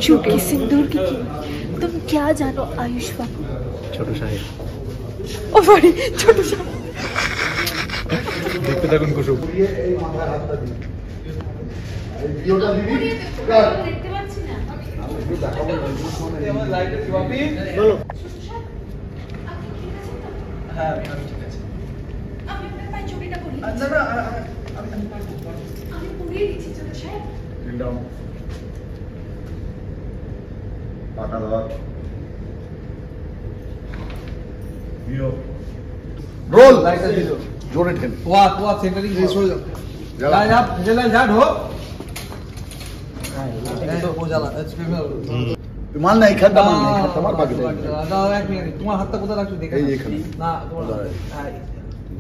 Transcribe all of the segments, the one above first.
चूंकि सिंदूर की कीमत तुम क्या जानो आयुष बाबू। ছোট সাহেব ओ सॉरी ছোট সাহেব। দেখতে থাকুন কুসুম। দেখতে পাচ্ছি না বলো। হ্যাঁ আমি ঠিক আছে। আমি আপনার পায়ে ছবিটা করি। আচ্ছা না আমি পুড়িয়ে দিচ্ছি ছোট সাহেব। रोल जोड़े टेन वाह सेंटरिंग रेस हो जा जा जला जा ढो हो जाला मान ना इखंडा मान ना তোমার বাকি দাও এক মিনিট তোমার হাতটা কোথায় রাখছো দেখে এই এখানে না তোমার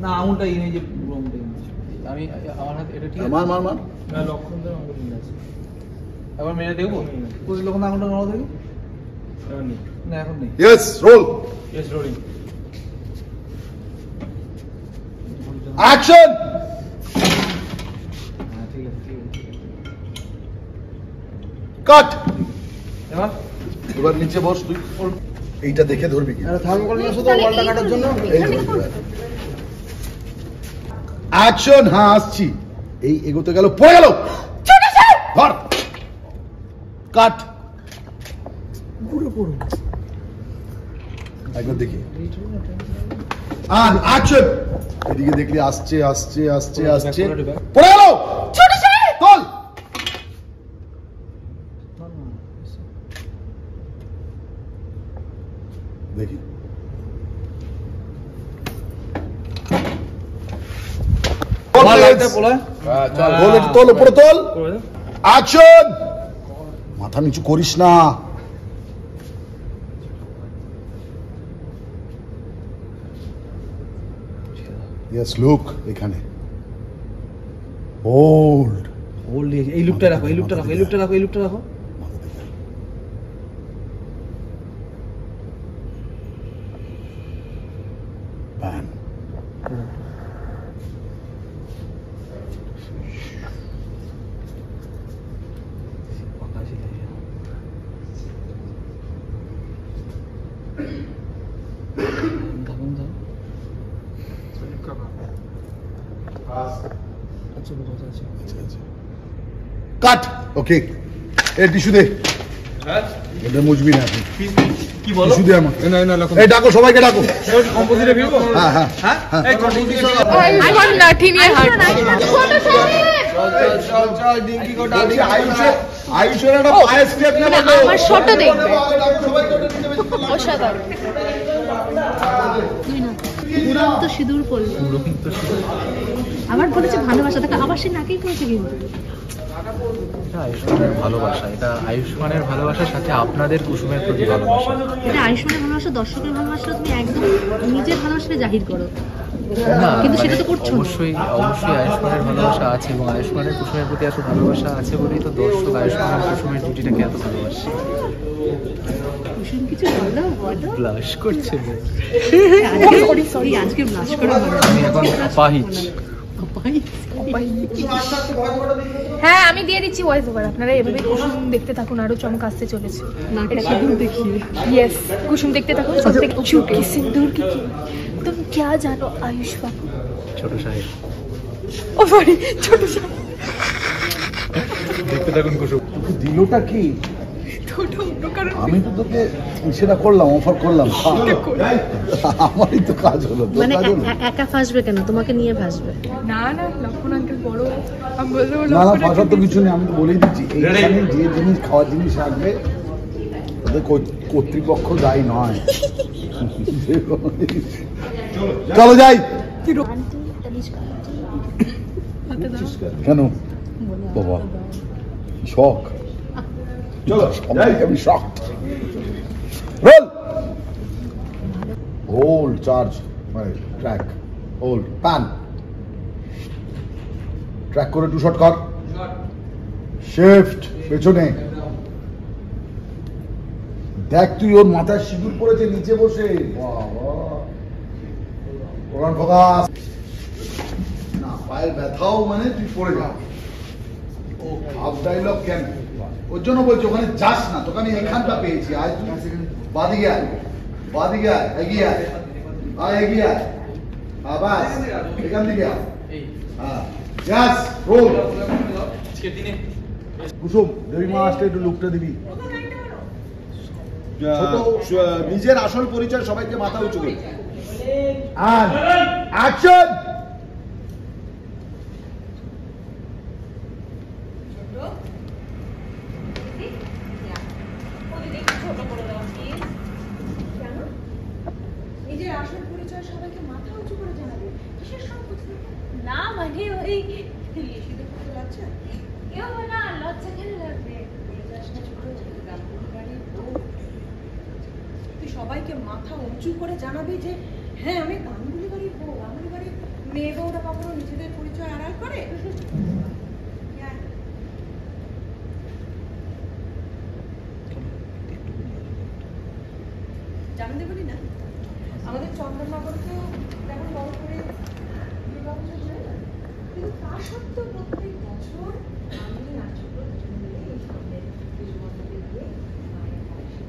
না আঙুলটা এই যে আমি আমার হাত এটা ঠিক আছে মার মার মার না লক্ষণ ধরে আঙুল নিয়ে আছে এবার মেরে দেখবো কোন লক্ষণ আঙুলটা নাও দেখি না এখন নেই yes roll yes rolling action ঠিক আছে কাট এবার এবার নিচে বস তুই এইটা দেখে ধরবি কি থার্মোকল নিয়ে শুধু ওয়ালটা কাটার জন্য অ্যাকশন হ্যাঁ আসছি এই এগোতে গেল পড়ে গেল ধর কাট পুরো একবার দেখি আর অ্যাকশন এদিকে দেখলি আসছে আসছে আসছে আসছে পড়ে গেল ছোট সাহেব চল দেখি তোল উপরে তোল অ্যাকশন মাথা নিচু করিস না ইয়েস লুক এখানে হোল্ড হোল্ড এই লুকটা রাখো এই লুকটা রাখো এই লুকটা রাখো এই লুকটা রাখো প্যান কাট ওকে এ টিস্যু দে হ্যাঁ এটা মুছবি না আপনি কি বলো টিস্যু দে আমার না না লক্ষণ এই ডাকো সবাইকে ডাকো কম্পোজিটে ফিরবো হ্যাঁ হ্যাঁ হ্যাঁ এই কম্পোজিটে আইফোন লাঠি নিয়ে হাঁটছে ছোট সাহেব চল ডিঙ্কি কো ডাল আয়ুষের একটা পায়ে স্টেপ নেব আমার শটও দেখবে অসাধারণ তুই না উড়ন্ত সিঁদুর পড়ল আবার বলেছে ভালোবাসা তাকে আবার সে নাকেই করেছে কিন্তু এটা আয়ুষ্মানের ভালোবাসা, এটা আয়ুষ্মানের ভালোবাসার সাথে আপনাদের কুসুমের প্রতি ভালোবাসা। এটা আয়ুষ্মানের ভালোবাসা, দর্শকের ভালোবাসা তুমি একদম নিজের ভালোবাসাটা জাহির করো, না কিন্তু সেটা তো করছো না। অবশ্যই অবশ্যই আয়ুষ্মানের ভালোবাসা আছে এবং আয়ুষ্মানের কুসুমের প্রতি এত ভালোবাসা আছে বলেই তো দর্শক আয়ুষ্মানের কুসুমের জুটিটাকে এত ভালোবাসে। কুসুম কিছু বলো বলো। ব্লাশ করছে সরি আজকে ব্লাশ করে আমি এখন অপাহিজ। হ্যাঁ আমি দিয়ে দিচ্ছি ভয়েস ওভার, আপনারা এভাবে কুসুম দেখতে থাকুন, আরো চমক আসতে চলেছে। নাকে সিঁদুর দেখিয়ে ইয়েস কুসুম দেখতে থাকুন। चूंकि सिंदूर की कीमत तुम क्या जानो आयुष बाबू। ছোট সাহেব ओ सॉरी ছোট সাহেব। দেখতে থাকুন কুসুম। দিলটা কি আমি তো তোকে সেটা করলাম, অফার করলাম, আমারই তো কাজ হলো। মানে একা ফাসবে কেন, তোমাকে নিয়ে ফাসবে। না না লক্ষণ আঙ্কেল বড়, আমি বলবো না না ফাঁসার তো কিছু নেই, আমি তো বলেই দিচ্ছি এইখানে যে জিনিস খাওয়ার জিনিস রাখবে তাদের কর্তৃপক্ষ দায়ী নয়। চলো যাই। কেন বাবা শখ, চলো যাই, আমি শখ। Roll hold charge track hold pan track করে 2 শট কর, শিফট পেছনে দেখ, তুই ওর মাথায় সিঁদুর পড়েছে নিচে বসে, বাবা ফোকাস না, পায়ের ব্যথাও মানে তুই পড়ে যা, ও হাফ ডায়লগ কেন? ওর জন্য বলছি ওখানে যাস না, তোকে আমি এখানটা পেয়েছি। আয় তুই বাদিকে আয়, বাদিকে আয়, এগিয়ে আয়, এগিয়ে আয়, বাস এখান থেকে আয়। হ্যাঁ জাস রোল। কুসুম দেবী মা আসলে একটু লুকটা দিবি। নিজের আসল পরিচয় সবাইকে মাথা উঁচু করে। আর অ্যাকশন। নিজের আসল পরিচয় সবাইকে মাথা উঁচু করে জানাবে, কিসের সম্পত্তি? না মানে ওই লিখিত করতে লজ্জা? কেউ না, লজ্জা কেন লাগবে? তুই সবাইকে মাথা উঁচু করে জানাবি যে হ্যাঁ আমি গাঙ্গুলি বাড়ির বউ। গাঙ্গুলি বাড়ির মেয়ে বউরা কখনো নিজেদের পরিচয় আড়াল করে? জানতে বলি না, আমাদের চন্দননগরকেও তেমন বড় করে বিবাহ হয় না, কিন্তু তা সত্ত্বেও প্রত্যেক বছর আমি নাচগুলো দুজন মিলে এই সামনে পুজো মণ্ডপে গিয়ে মায়ের পাশে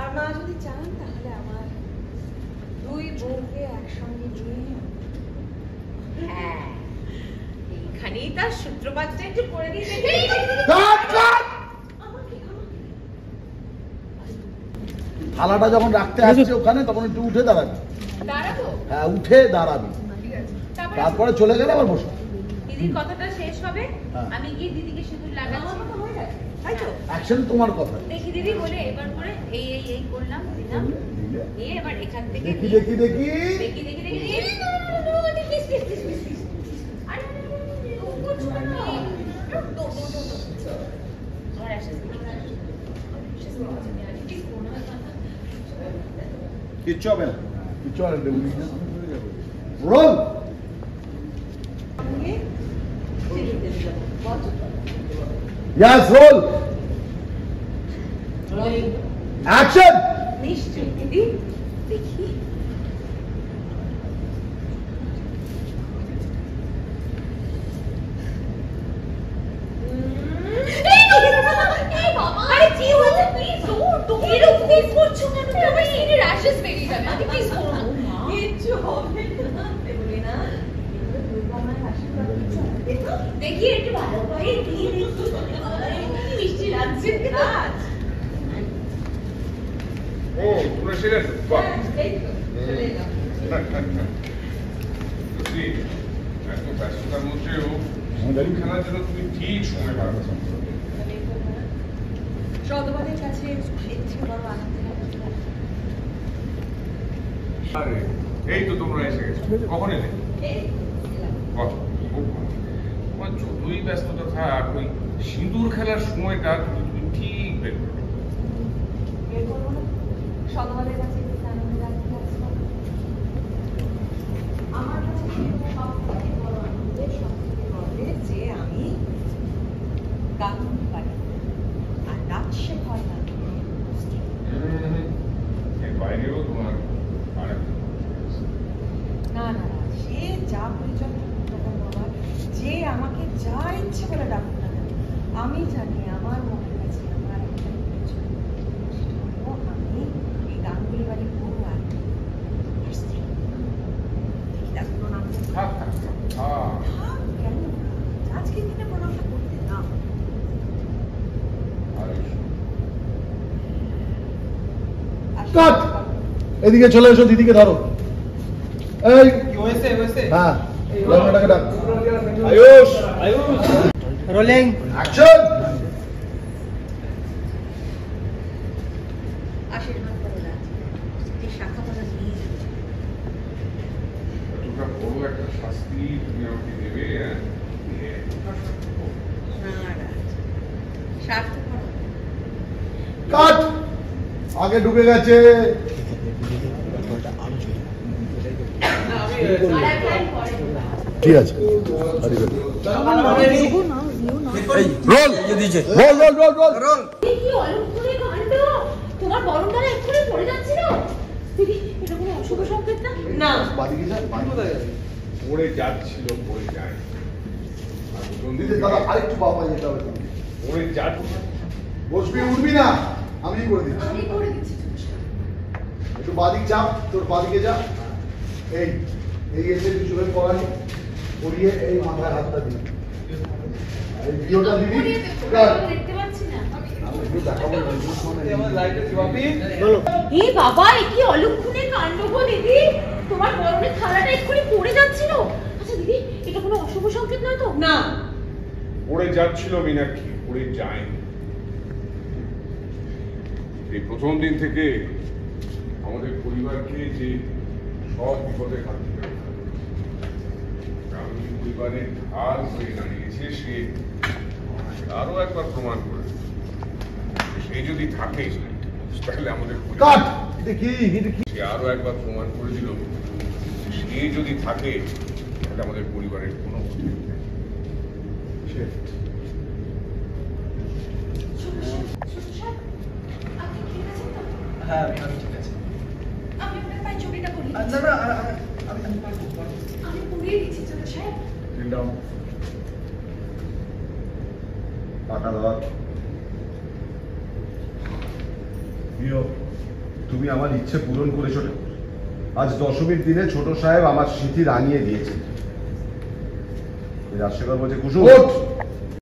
আর মা যদি চান তাহলে আমার দুই বউকে একসঙ্গে নিয়ে হ্যাঁ এইখানেই তার সূত্রপাতটা একটু করে দিয়ে থালাটা যখন রাখতে আসছে ওখানে তখন একটু উঠে দাঁড়াবি। দাঁড়াবো? হ্যাঁ উঠে দাঁড়াবি, তারপরে চলে গেলে আবার বসো। দিদির কথাটা শেষ হবে, হ্যাঁ। আমি গিয়ে দিদিকে সিঁদুর লাগাচ্ছি, তাই তো? অ্যাকশন তোমার কথা। দেখি দিদি বলে এবার করে এই এই এই করলাম দিলাম, এই এবার এখান থেকে দেখি দেখি দেখি দেখি দেখি দেখি প্লিজ প্লিজ প্লিজ প্লিজ আরে আমার আসে কিচ্ছু হবে না, কিচ্ছু হবে না। রোল। Yes, roll. Action. নিশ্চয়ই দিদি, দেখি আরে কি হয়েছে? প্লিজ তুমি এরকম প্লিজ করছো কেন? তোমার স্কিনে র্যাশেস বেরিয়ে যাবে, আমি প্লিজ করো না। কিচ্ছু হবে না, বলি না দুর্গামার আশীর্বাদ দেখি একটু ভালো করে দিয়ে দেখি মিষ্টি লাগছে। ও তোমরা সেরে বাহ এই তো চলে এলাম। বুঝলি এত ব্যস্ততার মধ্যেও খেলার জন্য তুমি ঠিক সময় বার করছো। সদবাদের কাছে ইচ্ছে বড় আনন্দের ব্যাপার। আরে এই তো তোমরা এসে গেছো, কখন এলে? এই এলাম। বাহ, খুব ভালো। তোমার যতই ব্যস্ততা থাক ওই সিঁদুর খেলার সময়টা তুমি ঠিক বের করো। বের করবো না? সদবাদের কাছে আনন্দের রাখতে আছে আমার কাছে সব থেকে বড় আনন্দের, সব থেকে গর্বের যে আমি গাঙ্গুলি বাড়ি আর নাচ শেখার এর বাইরেও তোমার আর একটা না না না, সে যা পরিচয় আমার, যে আমাকে যা ইচ্ছে করে ডাকুক না কেন, আমি জানি আমার মনের কাছে আমার একটা পরিচয়, সেটা হলো আমি এই গাঙ্গুলি বাড়ির বউ আর স্ত্রী। দেখি তার প্রণাম থাক থাক থাক থাক। কেন আজকের দিনে প্রণামটা করতে না? কাট। এদিকে চলে এসো, দিদিকে ধরো। এই কি হয়েছে হয়েছে? হ্যাঁ লম্বাটাকে ডাক। Ayush rolling action. আশীর্বাদ করো না, এই শাখা পালা নিয়ে যাবে। এতটা বড় একটা শাস্তি তুমি আমাকে দেবে, হ্যাঁ? স্বার্থ করো। কাট। আগে ঢুকে গেছে। ঠিক আছে roll roll roll roll roll. কি অলক্ষণে কাণ্ড! তোমার বরণ দ্বারা এক্ষুনি পড়ে যাচ্ছিল। দিদি, এটা কোনো অশুভ সংকেত না? না। বাদিকে যা, বাদিকে কোথায় গেছে? পড়ে যাচ্ছিল, পড়ে যায়। আর দুজন দিদি দাদা আরেকটু বাবা যেতে হবে তুমি। পড়ে যাচ্ছে। বসবি উঠবি না, আমি করে দিচ্ছি। আমি করে দিচ্ছি একটু বাদিক যা, তোর বাদিকে যা। এই এই এসে কিছু হয়ে পড়ানি পড়িয়ে এই মাথায় হাতটা দিবি। এই ভিডিওটা দিবি। দেখতে পাচ্ছি না। আমি একটু দেখাবো এই আমাদের লাইটের বাপি এ বাবা, এ কি অলক্ষণের কাণ্ড গো দিদি। তোমার গরমের থালাটা এক্ষুনি পড়ে যাচ্ছিল। আচ্ছা দিদি, এটা কোনো অশুভ সংকেত নয় তো? না। পড়ে যাচ্ছিল মীনাক্ষী, পড়ে যায়নি। এই প্রথম দিন থেকে আমাদের পরিবারকে যে সব বিপদের হাত থেকে রক্ষা করে। গ্রামীণ পরিবারের ঢাল হয়ে দাঁড়িয়েছে সে, আরো একবার প্রমাণ করে। সে যদি থাকে তাহলে আমাদের কাট। এটা কি? এটা কি? সে আরো একবার প্রমাণ করে দিল সে যদি থাকে তাহলে আমাদের পরিবারের কোনো ক্ষতি হবে না। আপনি ঠিক আছেন তো? হ্যাঁ আমি ঠিক আছে। আমি আপনার পায়ে চুড়িটা করি। না না আমি পারবো। আমি পরিয়ে দিচ্ছি ছোট সাহেব। টাকা দাও। প্রিয়, তুমি আমার ইচ্ছে পূরণ করেছো ঠাকুর। আজ দশমীর দিনে ছোট সাহেব আমার স্মৃতি রাঙিয়ে দিয়েছে। আশীর্বাদ বলছে কুসুম, ওঠ।